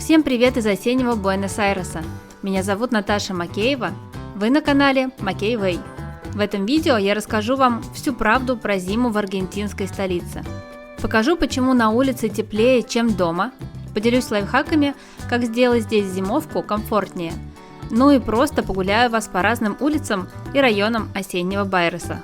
Всем привет из осеннего Буэнос-Айреса. Меня зовут Наташа Макеева. Вы на канале Макей Вэй. В этом видео я расскажу вам всю правду про зиму в аргентинской столице. Покажу, почему на улице теплее, чем дома. Поделюсь лайфхаками, как сделать здесь зимовку комфортнее. Ну и просто погуляю вас по разным улицам и районам осеннего Байреса.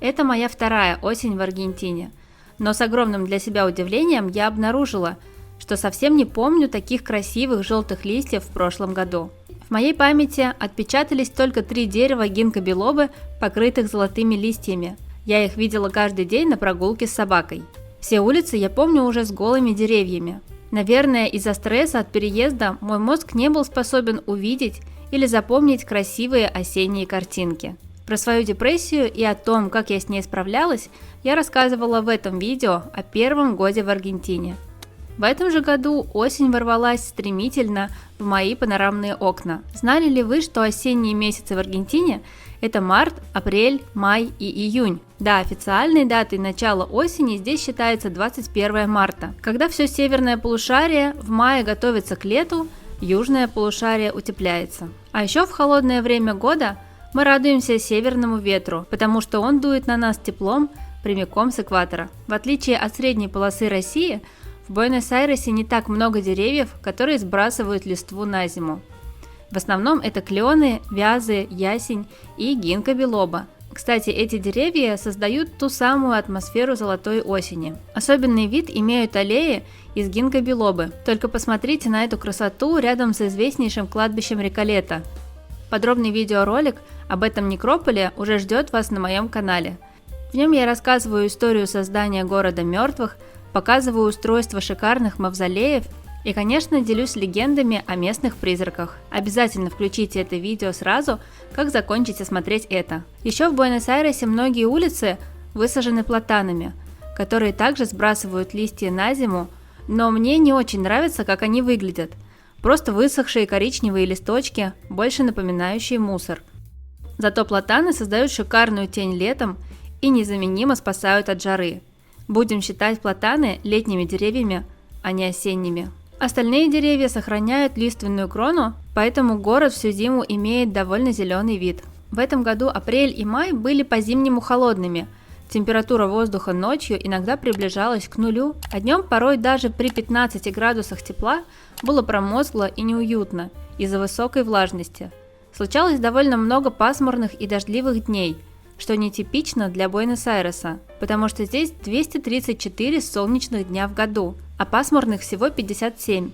Это моя вторая осень в Аргентине, но с огромным для себя удивлением я обнаружила, что совсем не помню таких красивых желтых листьев в прошлом году. В моей памяти отпечатались только 3 дерева гинко-билобы, покрытых золотыми листьями. Я их видела каждый день на прогулке с собакой. Все улицы я помню уже с голыми деревьями. Наверное, из-за стресса от переезда мой мозг не был способен увидеть или запомнить красивые осенние картинки. Про свою депрессию и о том, как я с ней справлялась, я рассказывала в этом видео о первом годе в Аргентине. В этом же году осень ворвалась стремительно в мои панорамные окна. Знали ли вы, что осенние месяцы в Аргентине – это март, апрель, май и июнь? Да, официальной датой начала осени здесь считается 21 марта, когда все северное полушарие в мае готовится к лету, южное полушарие утепляется. А еще в холодное время года мы радуемся северному ветру, потому что он дует на нас теплом прямиком с экватора. В отличие от средней полосы России, в Буэнос-Айресе не так много деревьев, которые сбрасывают листву на зиму. В основном это клены, вязы, ясень и гинко-билоба. Кстати, эти деревья создают ту самую атмосферу золотой осени. Особенный вид имеют аллеи из гинко-билобы. Только посмотрите на эту красоту рядом с известнейшим кладбищем Реколета. Подробный видеоролик об этом некрополе уже ждет вас на моем канале. В нем я рассказываю историю создания города мертвых, показываю устройство шикарных мавзолеев и, конечно, делюсь легендами о местных призраках. Обязательно включите это видео сразу, как закончите смотреть это. Еще в Буэнос-Айресе многие улицы высажены платанами, которые также сбрасывают листья на зиму, но мне не очень нравится, как они выглядят. Просто высохшие коричневые листочки, больше напоминающие мусор. Зато платаны создают шикарную тень летом и незаменимо спасают от жары. Будем считать платаны летними деревьями, а не осенними. Остальные деревья сохраняют лиственную крону, поэтому город всю зиму имеет довольно зеленый вид. В этом году апрель и май были по-зимнему холодными. Температура воздуха ночью иногда приближалась к нулю, а днем порой даже при 15 градусах тепла было промозгло и неуютно из-за высокой влажности. Случалось довольно много пасмурных и дождливых дней, что нетипично для Буэнос-Айреса, потому что здесь 234 солнечных дня в году, а пасмурных всего 57.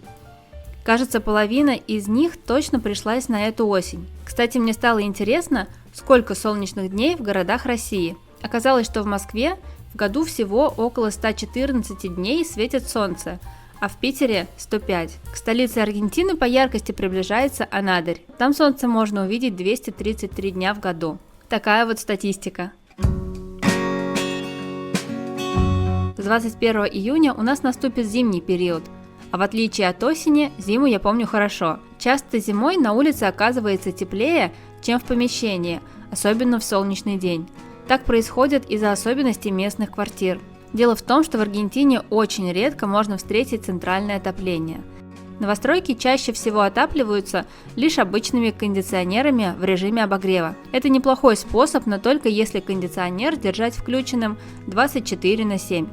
Кажется, половина из них точно пришлась на эту осень. Кстати, мне стало интересно, сколько солнечных дней в городах России. Оказалось, что в Москве в году всего около 114 дней светит солнце, а в Питере 105. К столице Аргентины по яркости приближается Анадырь. Там солнце можно увидеть 233 дня в году. Такая вот статистика. С 21 июня у нас наступит зимний период, а в отличие от осени, зиму я помню хорошо. Часто зимой на улице оказывается теплее, чем в помещении, особенно в солнечный день. Так происходит из-за особенностей местных квартир. Дело в том, что в Аргентине очень редко можно встретить центральное отопление. Новостройки чаще всего отапливаются лишь обычными кондиционерами в режиме обогрева. Это неплохой способ, но только если кондиционер держать включенным 24/7.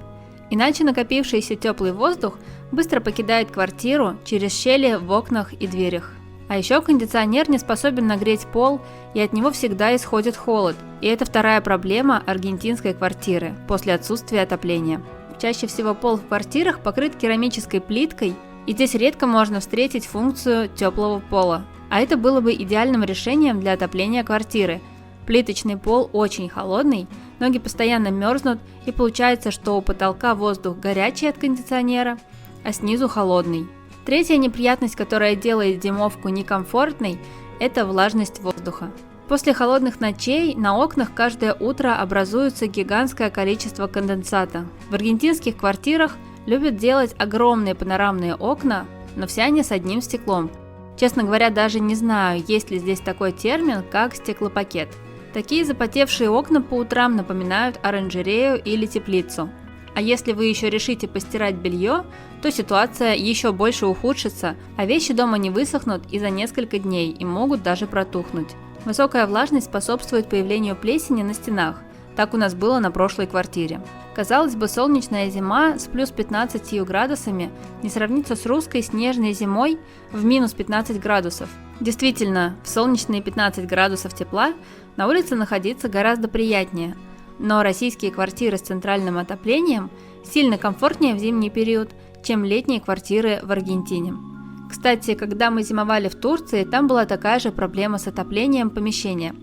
Иначе накопившийся теплый воздух быстро покидает квартиру через щели в окнах и дверях. А еще кондиционер не способен нагреть пол, и от него всегда исходит холод. И это вторая проблема аргентинской квартиры после отсутствия отопления. Чаще всего пол в квартирах покрыт керамической плиткой, и здесь редко можно встретить функцию теплого пола. А это было бы идеальным решением для отопления квартиры. Плиточный пол очень холодный, ноги постоянно мерзнут, и получается, что у потолка воздух горячий от кондиционера, а снизу холодный. Третья неприятность, которая делает зимовку некомфортной, это влажность воздуха. После холодных ночей на окнах каждое утро образуется гигантское количество конденсата. В аргентинских квартирах любят делать огромные панорамные окна, но все они с одним стеклом. Честно говоря, даже не знаю, есть ли здесь такой термин, как стеклопакет. Такие запотевшие окна по утрам напоминают оранжерею или теплицу. А если вы еще решите постирать белье, то ситуация еще больше ухудшится, а вещи дома не высохнут и за несколько дней и могут даже протухнуть. Высокая влажность способствует появлению плесени на стенах. Так у нас было на прошлой квартире. Казалось бы, солнечная зима с плюс 15 градусами не сравнится с русской снежной зимой в минус 15 градусов. Действительно, в солнечные 15 градусов тепла на улице находиться гораздо приятнее. Но российские квартиры с центральным отоплением сильно комфортнее в зимний период, чем летние квартиры в Аргентине. Кстати, когда мы зимовали в Турции, там была такая же проблема с отоплением помещения.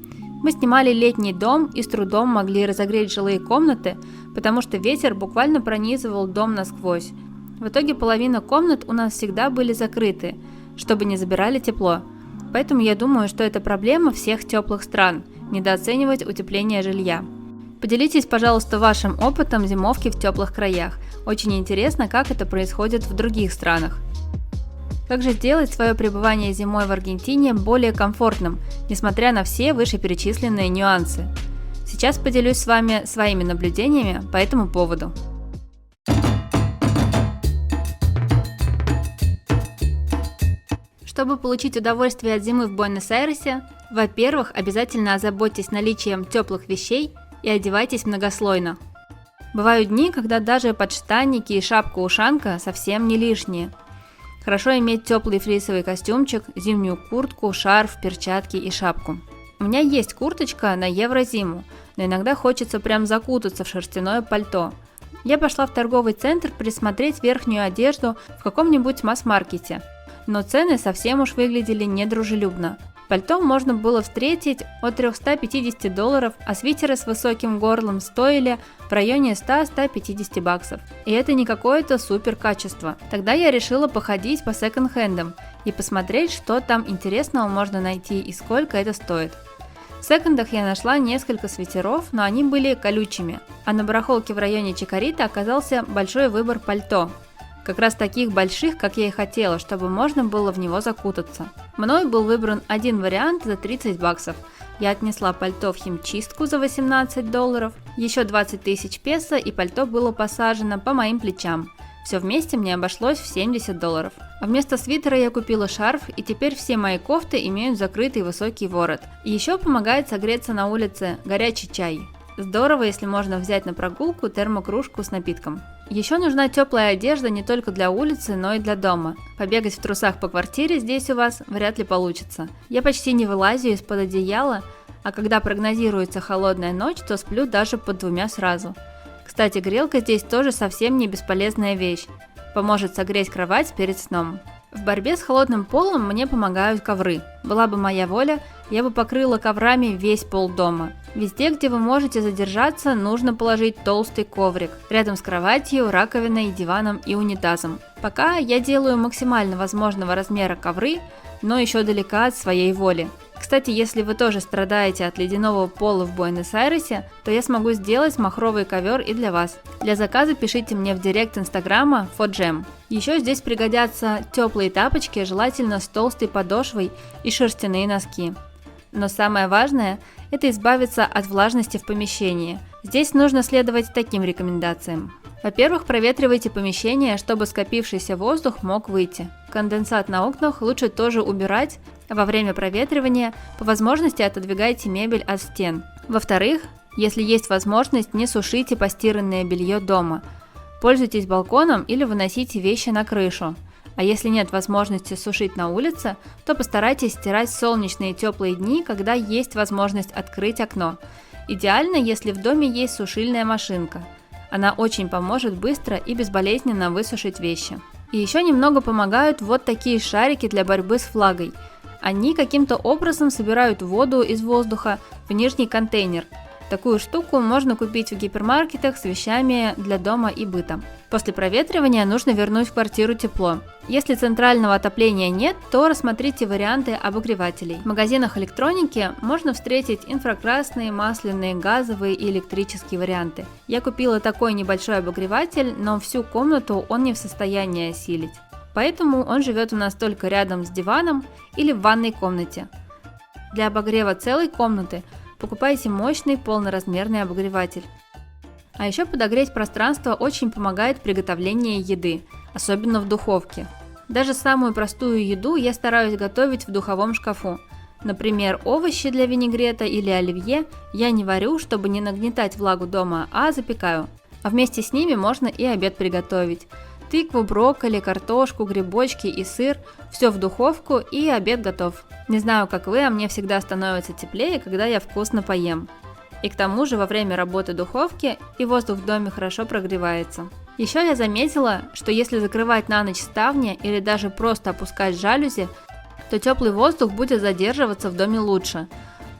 Мы снимали летний дом и с трудом могли разогреть жилые комнаты, потому что ветер буквально пронизывал дом насквозь. В итоге половина комнат у нас всегда были закрыты, чтобы не забирали тепло. Поэтому я думаю, что это проблема всех теплых стран – недооценивать утепление жилья. Поделитесь, пожалуйста, вашим опытом зимовки в теплых краях. Очень интересно, как это происходит в других странах. Как же сделать свое пребывание зимой в Аргентине более комфортным, несмотря на все вышеперечисленные нюансы? Сейчас поделюсь с вами своими наблюдениями по этому поводу. Чтобы получить удовольствие от зимы в Буэнос-Айресе, во-первых, обязательно озаботьтесь наличием теплых вещей и одевайтесь многослойно. Бывают дни, когда даже подштанники и шапка-ушанка совсем не лишние. Хорошо иметь теплый флисовый костюмчик, зимнюю куртку, шарф, перчатки и шапку. У меня есть курточка на еврозиму, но иногда хочется прям закутаться в шерстяное пальто. Я пошла в торговый центр присмотреть верхнюю одежду в каком-нибудь масс-маркете, но цены совсем уж выглядели недружелюбно. Пальто можно было встретить от $350, а свитеры с высоким горлом стоили в районе 100-150 баксов. И это не какое-то супер качество. Тогда я решила походить по секонд-хендам и посмотреть, что там интересного можно найти и сколько это стоит. В секондах я нашла несколько свитеров, но они были колючими, а на барахолке в районе Чикарита оказался большой выбор пальто. Как раз таких больших, как я и хотела, чтобы можно было в него закутаться. Мной был выбран один вариант за 30 баксов. Я отнесла пальто в химчистку за $18, еще 20 тысяч песо, и пальто было посажено по моим плечам. Все вместе мне обошлось в $70. А вместо свитера я купила шарф, и теперь все мои кофты имеют закрытый высокий ворот. И еще помогает согреться на улице горячий чай. Здорово, если можно взять на прогулку термокружку с напитком. Еще нужна теплая одежда не только для улицы, но и для дома. Побегать в трусах по квартире здесь у вас вряд ли получится. Я почти не вылазю из-под одеяла, а когда прогнозируется холодная ночь, то сплю даже под двумя сразу. Кстати, грелка здесь тоже совсем не бесполезная вещь. Поможет согреть кровать перед сном. В борьбе с холодным полом мне помогают ковры. Была бы моя воля, я бы покрыла коврами весь пол дома. Везде, где вы можете задержаться, нужно положить толстый коврик, рядом с кроватью, раковиной, диваном и унитазом. Пока я делаю максимально возможного размера ковры, но еще далека от своей воли. Кстати, если вы тоже страдаете от ледяного пола в Буэнос-Айресе, то я смогу сделать махровый ковер и для вас. Для заказа пишите мне в директ инстаграма FOJAM. Еще здесь пригодятся теплые тапочки, желательно с толстой подошвой, и шерстяные носки. Но самое важное – это избавиться от влажности в помещении. Здесь нужно следовать таким рекомендациям. Во-первых, проветривайте помещение, чтобы скопившийся воздух мог выйти. Конденсат на окнах лучше тоже убирать, а во время проветривания по возможности отодвигайте мебель от стен. Во-вторых, если есть возможность, не сушите постиранное белье дома. Пользуйтесь балконом или выносите вещи на крышу. А если нет возможности сушить на улице, то постарайтесь стирать в солнечные теплые дни, когда есть возможность открыть окно. Идеально, если в доме есть сушильная машинка. Она очень поможет быстро и безболезненно высушить вещи. И еще немного помогают вот такие шарики для борьбы с влагой. Они каким-то образом собирают воду из воздуха в нижний контейнер. Такую штуку можно купить в гипермаркетах с вещами для дома и быта. После проветривания нужно вернуть в квартиру тепло. Если центрального отопления нет, то рассмотрите варианты обогревателей. В магазинах электроники можно встретить инфракрасные, масляные, газовые и электрические варианты. Я купила такой небольшой обогреватель, но всю комнату он не в состоянии осилить. Поэтому он живет у нас только рядом с диваном или в ванной комнате. Для обогрева целой комнаты покупайте мощный полноразмерный обогреватель. А еще подогреть пространство очень помогает приготовление еды, особенно в духовке. Даже самую простую еду я стараюсь готовить в духовом шкафу. Например, овощи для винегрета или оливье я не варю, чтобы не нагнетать влагу дома, а запекаю. А вместе с ними можно и обед приготовить. Тыкву, брокколи, картошку, грибочки и сыр – все в духовку, и обед готов. Не знаю, как вы, а мне всегда становится теплее, когда я вкусно поем. И к тому же во время работы духовки и воздух в доме хорошо прогревается. Еще я заметила, что если закрывать на ночь ставни или даже просто опускать жалюзи, то теплый воздух будет задерживаться в доме лучше.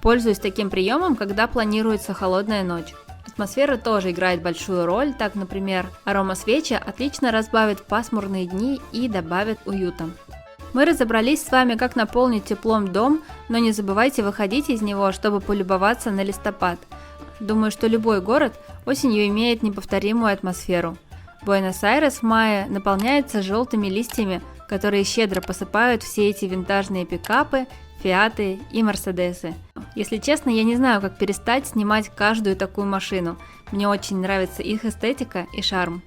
Пользуюсь таким приемом, когда планируется холодная ночь. Атмосфера тоже играет большую роль, так, например, аромасвечи отлично разбавит пасмурные дни и добавит уюта. Мы разобрались с вами, как наполнить теплом дом, но не забывайте выходить из него, чтобы полюбоваться на листопад. Думаю, что любой город осенью имеет неповторимую атмосферу. Буэнос-Айрес в мае наполняется желтыми листьями, которые щедро посыпают все эти винтажные пикапы, фиаты и мерседесы. Если честно, я не знаю, как перестать снимать каждую такую машину. Мне очень нравится их эстетика и шарм.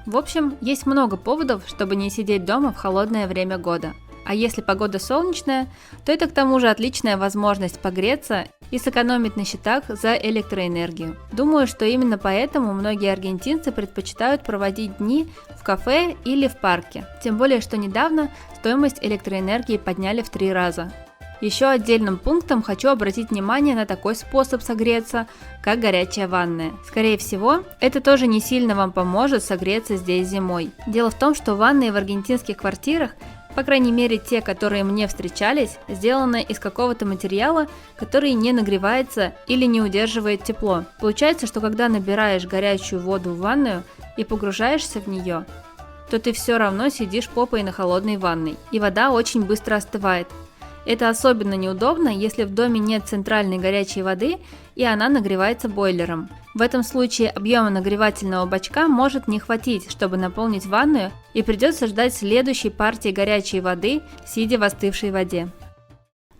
В общем, есть много поводов, чтобы не сидеть дома в холодное время года. А если погода солнечная, то это к тому же отличная возможность погреться и сэкономить на счетах за электроэнергию. Думаю, что именно поэтому многие аргентинцы предпочитают проводить дни в кафе или в парке. Тем более, что недавно стоимость электроэнергии подняли в 3 раза. Еще отдельным пунктом хочу обратить внимание на такой способ согреться, как горячая ванная. Скорее всего, это тоже не сильно вам поможет согреться здесь зимой. Дело в том, что ванные в аргентинских квартирах, по крайней мере те, которые мне встречались, сделаны из какого-то материала, который не нагревается или не удерживает тепло. Получается, что когда набираешь горячую воду в ванную и погружаешься в нее, то ты все равно сидишь попой на холодной ванной, и вода очень быстро остывает. Это особенно неудобно, если в доме нет центральной горячей воды и она нагревается бойлером. В этом случае объема нагревательного бачка может не хватить, чтобы наполнить ванную, и придется ждать следующей партии горячей воды, сидя в остывшей воде.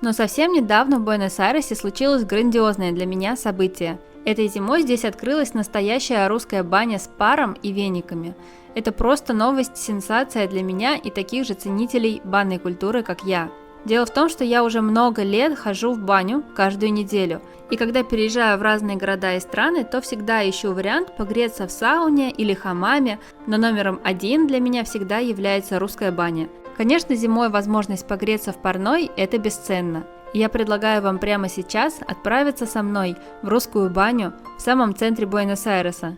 Но совсем недавно в Буэнос-Айресе случилось грандиозное для меня событие. Этой зимой здесь открылась настоящая русская баня с паром и вениками. Это просто новость, сенсация для меня и таких же ценителей банной культуры, как я. Дело в том, что я уже много лет хожу в баню каждую неделю, и когда переезжаю в разные города и страны, то всегда ищу вариант погреться в сауне или хамаме, но номером 1 для меня всегда является русская баня. Конечно, зимой возможность погреться в парной – это бесценно. И я предлагаю вам прямо сейчас отправиться со мной в русскую баню в самом центре Буэнос-Айреса.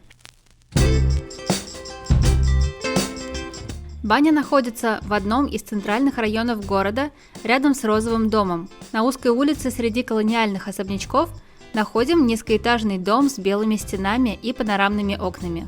Баня находится в одном из центральных районов города, рядом с Розовым домом. На узкой улице среди колониальных особнячков находим низкоэтажный дом с белыми стенами и панорамными окнами.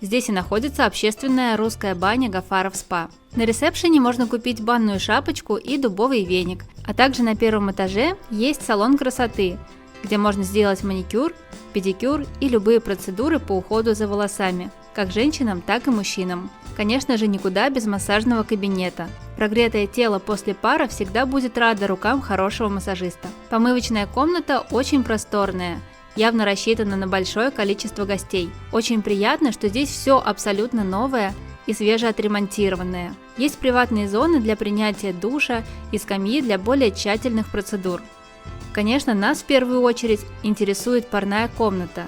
Здесь и находится общественная русская баня Гафаров Спа. На ресепшене можно купить банную шапочку и дубовый веник, а также на первом этаже есть салон красоты, где можно сделать маникюр, педикюр и любые процедуры по уходу за волосами, как женщинам, так и мужчинам. Конечно же, никуда без массажного кабинета. Прогретое тело после пара всегда будет радо рукам хорошего массажиста. Помывочная комната очень просторная, явно рассчитана на большое количество гостей. Очень приятно, что здесь все абсолютно новое и свежеотремонтированное. Есть приватные зоны для принятия душа и скамьи для более тщательных процедур. Конечно, нас в первую очередь интересует парная комната,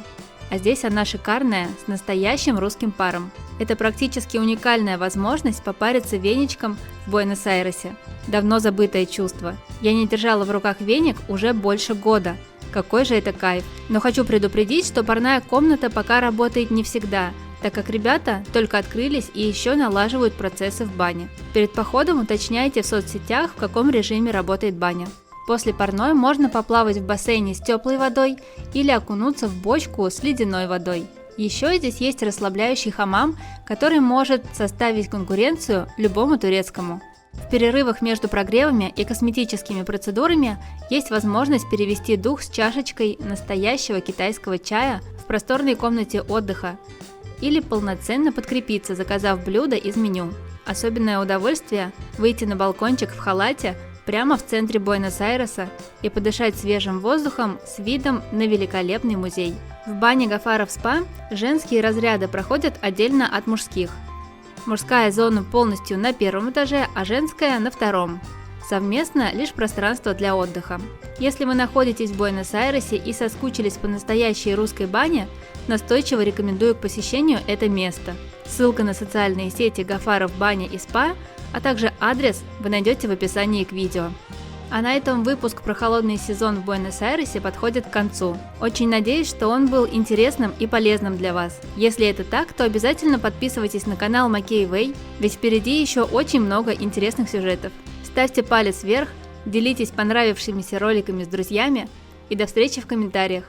а здесь она шикарная, с настоящим русским паром. Это практически уникальная возможность попариться веничком в Буэнос-Айресе. Давно забытое чувство. Я не держала в руках веник уже больше года. Какой же это кайф. Но хочу предупредить, что парная комната пока работает не всегда, так как ребята только открылись и еще налаживают процессы в бане. Перед походом уточняйте в соцсетях, в каком режиме работает баня. После парной можно поплавать в бассейне с теплой водой или окунуться в бочку с ледяной водой. Еще здесь есть расслабляющий хамам, который может составить конкуренцию любому турецкому. В перерывах между прогревами и косметическими процедурами есть возможность перевести дух с чашечкой настоящего китайского чая в просторной комнате отдыха или полноценно подкрепиться, заказав блюдо из меню. Особенное удовольствие – выйти на балкончик в халате прямо в центре Буэнос-Айреса и подышать свежим воздухом с видом на великолепный музей. В бане Гафаров Спа женские разряды проходят отдельно от мужских. Мужская зона полностью на первом этаже, а женская на втором. Совместно лишь пространство для отдыха. Если вы находитесь в Буэнос-Айресе и соскучились по настоящей русской бане, настойчиво рекомендую к посещению это место. Ссылка на социальные сети Гафаров Баня и Спа, а также адрес вы найдете в описании к видео. А на этом выпуск про холодный сезон в Буэнос-Айресе подходит к концу. Очень надеюсь, что он был интересным и полезным для вас. Если это так, то обязательно подписывайтесь на канал Макей Вэй, ведь впереди еще очень много интересных сюжетов. Ставьте палец вверх, делитесь понравившимися роликами с друзьями и до встречи в комментариях.